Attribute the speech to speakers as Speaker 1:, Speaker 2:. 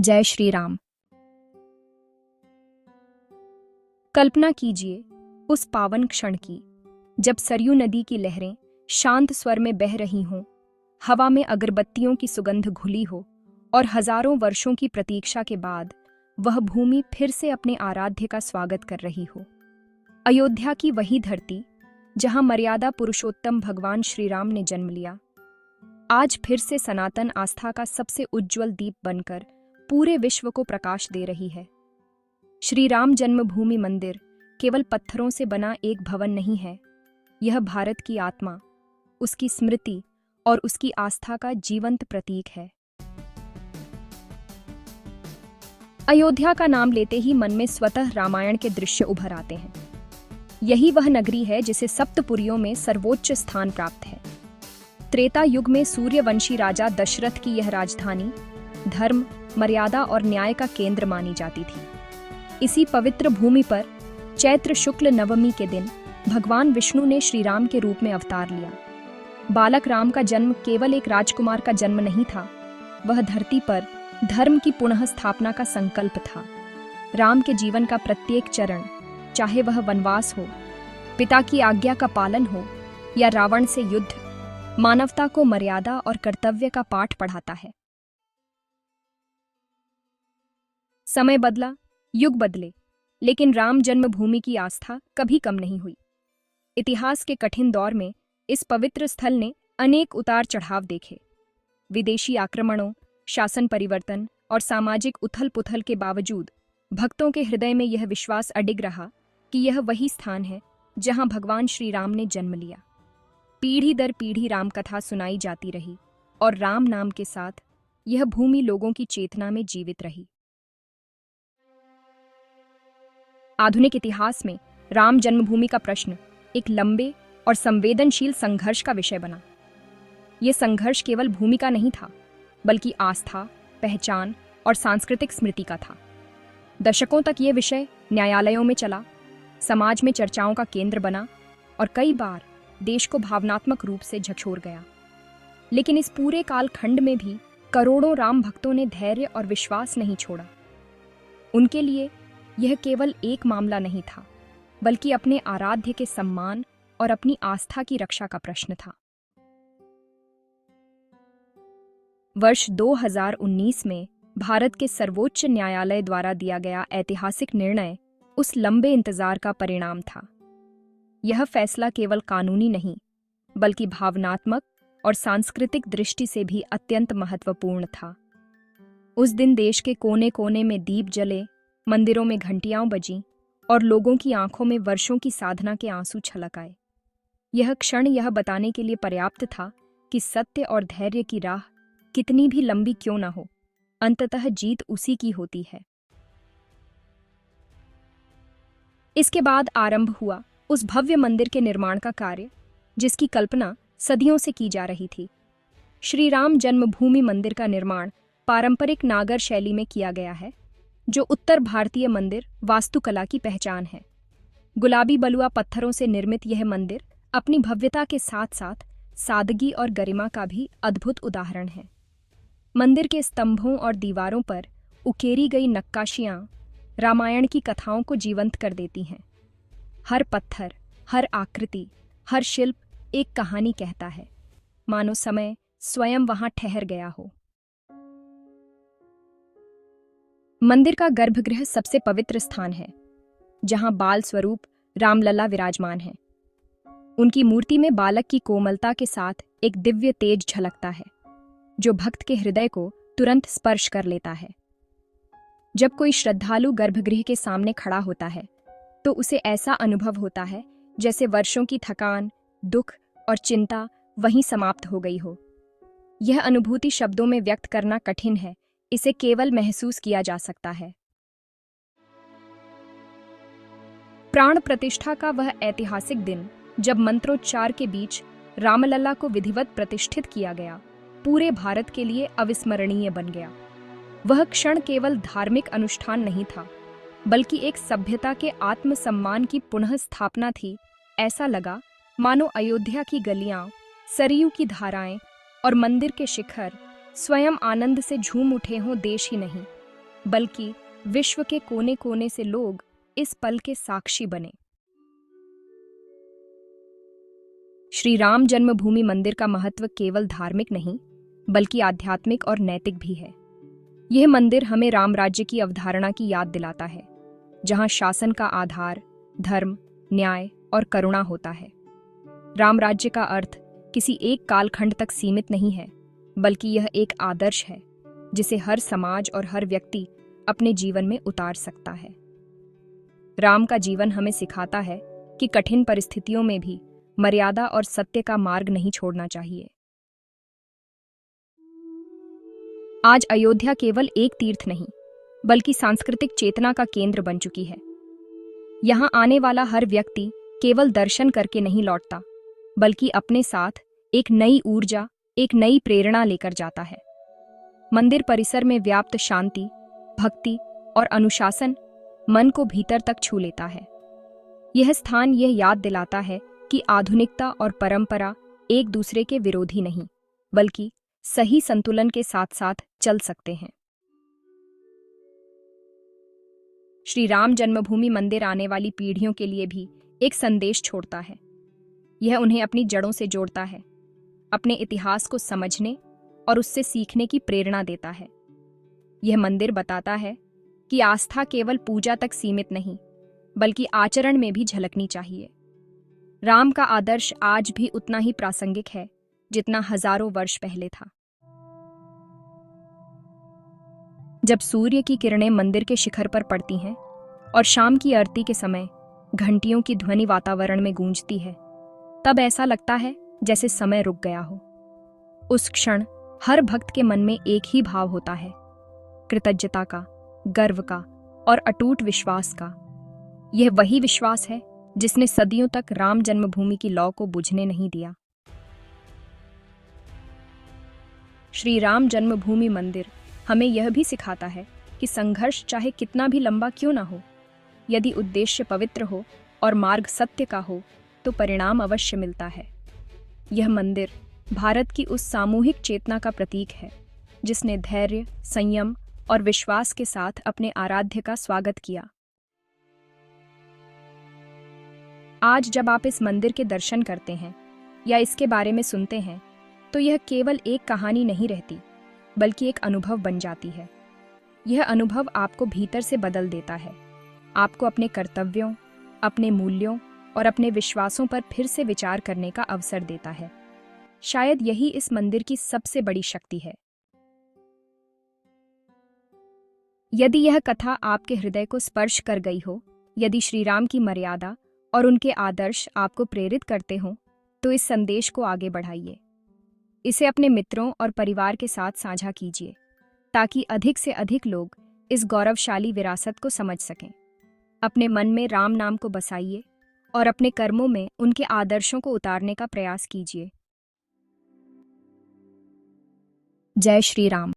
Speaker 1: जय श्री राम। कल्पना कीजिए उस पावन क्षण की जब सरयू नदी की लहरें शांत स्वर में बह रही हों, हवा में अगरबत्तियों की सुगंध घुली हो और हजारों वर्षों की प्रतीक्षा के बाद वह भूमि फिर से अपने आराध्य का स्वागत कर रही हो। अयोध्या की वही धरती जहां मर्यादा पुरुषोत्तम भगवान श्री राम ने जन्म लिया, आज फिर से सनातन आस्था का सबसे उज्ज्वल दीप बनकर पूरे विश्व को प्रकाश दे रही है। श्री राम जन्मभूमि मंदिर केवल पत्थरों से बना एक भवन नहीं है, यह भारत की आत्मा, उसकी स्मृति और उसकी आस्था का जीवंत प्रतीक है। अयोध्या का नाम लेते ही मन में स्वतः रामायण के दृश्य उभर आते हैं। यही वह नगरी है जिसे सप्तपुरियों में सर्वोच्च स्थान प्राप्त है। त्रेता युग में सूर्यवंशी राजा दशरथ की यह राजधानी धर्म, मर्यादा और न्याय का केंद्र मानी जाती थी। इसी पवित्र भूमि पर चैत्र शुक्ल नवमी के दिन भगवान विष्णु ने श्री राम के रूप में अवतार लिया। बालक राम का जन्म केवल एक राजकुमार का जन्म नहीं था, वह धरती पर धर्म की पुनः स्थापना का संकल्प था। राम के जीवन का प्रत्येक चरण, चाहे वह वनवास हो, पिता की आज्ञा का पालन हो या रावण से युद्ध, मानवता को मर्यादा और कर्तव्य का पाठ पढ़ाता है। समय बदला, युग बदले, लेकिन राम जन्मभूमि की आस्था कभी कम नहीं हुई। इतिहास के कठिन दौर में इस पवित्र स्थल ने अनेक उतार चढ़ाव देखे। विदेशी आक्रमणों, शासन परिवर्तन और सामाजिक उथल पुथल के बावजूद भक्तों के हृदय में यह विश्वास अडिग रहा कि यह वही स्थान है जहां भगवान श्री राम ने जन्म लिया। पीढ़ी दर पीढ़ी राम कथा सुनाई जाती रही और राम नाम के साथ यह भूमि लोगों की चेतना में जीवित रही। आधुनिक इतिहास में राम जन्मभूमि का प्रश्न एक लंबे और संवेदनशील संघर्ष का विषय बना। यह संघर्ष केवल भूमि का नहीं था, बल्कि आस्था, पहचान और सांस्कृतिक स्मृति का था। दशकों तक यह विषय न्यायालयों में चला, समाज में चर्चाओं का केंद्र बना और कई बार देश को भावनात्मक रूप से झकझोर गया। लेकिन इस पूरे कालखंड में भी करोड़ों राम भक्तों ने धैर्य और विश्वास नहीं छोड़ा। उनके लिए यह केवल एक मामला नहीं था, बल्कि अपने आराध्य के सम्मान और अपनी आस्था की रक्षा का प्रश्न था। वर्ष 2019 में भारत के सर्वोच्च न्यायालय द्वारा दिया गया ऐतिहासिक निर्णय उस लंबे इंतजार का परिणाम था। यह फैसला केवल कानूनी नहीं, बल्कि भावनात्मक और सांस्कृतिक दृष्टि से भी अत्यंत महत्वपूर्ण था। उस दिन देश के कोने कोने में दीप जले, मंदिरों में घंटियां बजीं और लोगों की आंखों में वर्षों की साधना के आंसू छलक आए। यह क्षण यह बताने के लिए पर्याप्त था कि सत्य और धैर्य की राह कितनी भी लंबी क्यों न हो, अंततः जीत उसी की होती है। इसके बाद आरंभ हुआ उस भव्य मंदिर के निर्माण का कार्य जिसकी कल्पना सदियों से की जा रही थी। श्री राम जन्मभूमि मंदिर का निर्माण पारंपरिक नागर शैली में किया गया है, जो उत्तर भारतीय मंदिर वास्तुकला की पहचान है। गुलाबी बलुआ पत्थरों से निर्मित यह मंदिर अपनी भव्यता के साथ साथ सादगी और गरिमा का भी अद्भुत उदाहरण है। मंदिर के स्तंभों और दीवारों पर उकेरी गई नक्काशियां रामायण की कथाओं को जीवंत कर देती हैं। हर पत्थर, हर आकृति, हर शिल्प एक कहानी कहता है, मानो समय स्वयं वहां ठहर गया हो। मंदिर का गर्भगृह सबसे पवित्र स्थान है, जहां बाल स्वरूप रामलला विराजमान हैं। उनकी मूर्ति में बालक की कोमलता के साथ एक दिव्य तेज झलकता है, जो भक्त के हृदय को तुरंत स्पर्श कर लेता है। जब कोई श्रद्धालु गर्भगृह के सामने खड़ा होता है, तो उसे ऐसा अनुभव होता है जैसे वर्षों की थकान, दुख और चिंता वहीं समाप्त हो गई हो। यह अनुभूति शब्दों में व्यक्त करना कठिन है, इसे केवल महसूस किया जा सकता है। प्राण प्रतिष्ठा का वह ऐतिहासिक दिन, जब मंत्रोच्चार के बीच रामलला को विधिवत प्रतिष्ठित किया गया, पूरे भारत के लिए अविस्मरणीय बन गया। वह क्षण केवल धार्मिक अनुष्ठान नहीं था, बल्कि एक सभ्यता के आत्मसम्मान की पुनः स्थापना थी। ऐसा लगा मानो अयोध्या की गलियां, सरयू की धाराएं और मंदिर के शिखर स्वयं आनंद से झूम उठे हों। देश ही नहीं, बल्कि विश्व के कोने कोने से लोग इस पल के साक्षी बने। श्री राम जन्मभूमि मंदिर का महत्व केवल धार्मिक नहीं, बल्कि आध्यात्मिक और नैतिक भी है। यह मंदिर हमें राम राज्य की अवधारणा की याद दिलाता है, जहां शासन का आधार धर्म, न्याय और करुणा होता है। राम राज्य का अर्थ किसी एक कालखंड तक सीमित नहीं है, बल्कि यह एक आदर्श है जिसे हर समाज और हर व्यक्ति अपने जीवन में उतार सकता है। राम का जीवन हमें सिखाता है कि कठिन परिस्थितियों में भी मर्यादा और सत्य का मार्ग नहीं छोड़ना चाहिए। आज अयोध्या केवल एक तीर्थ नहीं, बल्कि सांस्कृतिक चेतना का केंद्र बन चुकी है। यहाँ आने वाला हर व्यक्ति केवल दर्शन करके नहीं लौटता, बल्कि अपने साथ एक नई ऊर्जा, एक नई प्रेरणा लेकर जाता है। मंदिर परिसर में व्याप्त शांति, भक्ति और अनुशासन मन को भीतर तक छू लेता है। यह स्थान यह याद दिलाता है कि आधुनिकता और परंपरा एक दूसरे के विरोधी नहीं, बल्कि सही संतुलन के साथ साथ चल सकते हैं। श्री राम जन्मभूमि मंदिर आने वाली पीढ़ियों के लिए भी एक संदेश छोड़ता है। यह उन्हें अपनी जड़ों से जोड़ता है, अपने इतिहास को समझने और उससे सीखने की प्रेरणा देता है। यह मंदिर बताता है कि आस्था केवल पूजा तक सीमित नहीं, बल्कि आचरण में भी झलकनी चाहिए। राम का आदर्श आज भी उतना ही प्रासंगिक है जितना हजारों वर्ष पहले था। जब सूर्य की किरणें मंदिर के शिखर पर पड़ती हैं और शाम की आरती के समय घंटियों की ध्वनि वातावरण में गूंजती है, तब ऐसा लगता है जैसे समय रुक गया हो। उस क्षण हर भक्त के मन में एक ही भाव होता है, कृतज्ञता का, गर्व का और अटूट विश्वास का। यह वही विश्वास है जिसने सदियों तक राम जन्मभूमि की लौ को बुझने नहीं दिया। श्री राम जन्मभूमि मंदिर हमें यह भी सिखाता है कि संघर्ष चाहे कितना भी लंबा क्यों ना हो, यदि उद्देश्य पवित्र हो और मार्ग सत्य का हो, तो परिणाम अवश्य मिलता है। यह मंदिर भारत की उस सामूहिक चेतना का प्रतीक है जिसने धैर्य, संयम और विश्वास के साथ अपने आराध्य का स्वागत किया। आज जब आप इस मंदिर के दर्शन करते हैं या इसके बारे में सुनते हैं, तो यह केवल एक कहानी नहीं रहती, बल्कि एक अनुभव बन जाती है। यह अनुभव आपको भीतर से बदल देता है, आपको अपने कर्तव्यों, अपने मूल्यों और अपने विश्वासों पर फिर से विचार करने का अवसर देता है। शायद यही इस मंदिर की सबसे बड़ी शक्ति है। यदि यह कथा आपके हृदय को स्पर्श कर गई हो, यदि श्री राम की मर्यादा और उनके आदर्श आपको प्रेरित करते हों, तो इस संदेश को आगे बढ़ाइए। इसे अपने मित्रों और परिवार के साथ साझा कीजिए, ताकि अधिक से अधिक लोग इस गौरवशाली विरासत को समझ सकें। अपने मन में राम नाम को बसाइए और अपने कर्मों में उनके आदर्शों को उतारने का प्रयास कीजिए। जय श्री राम।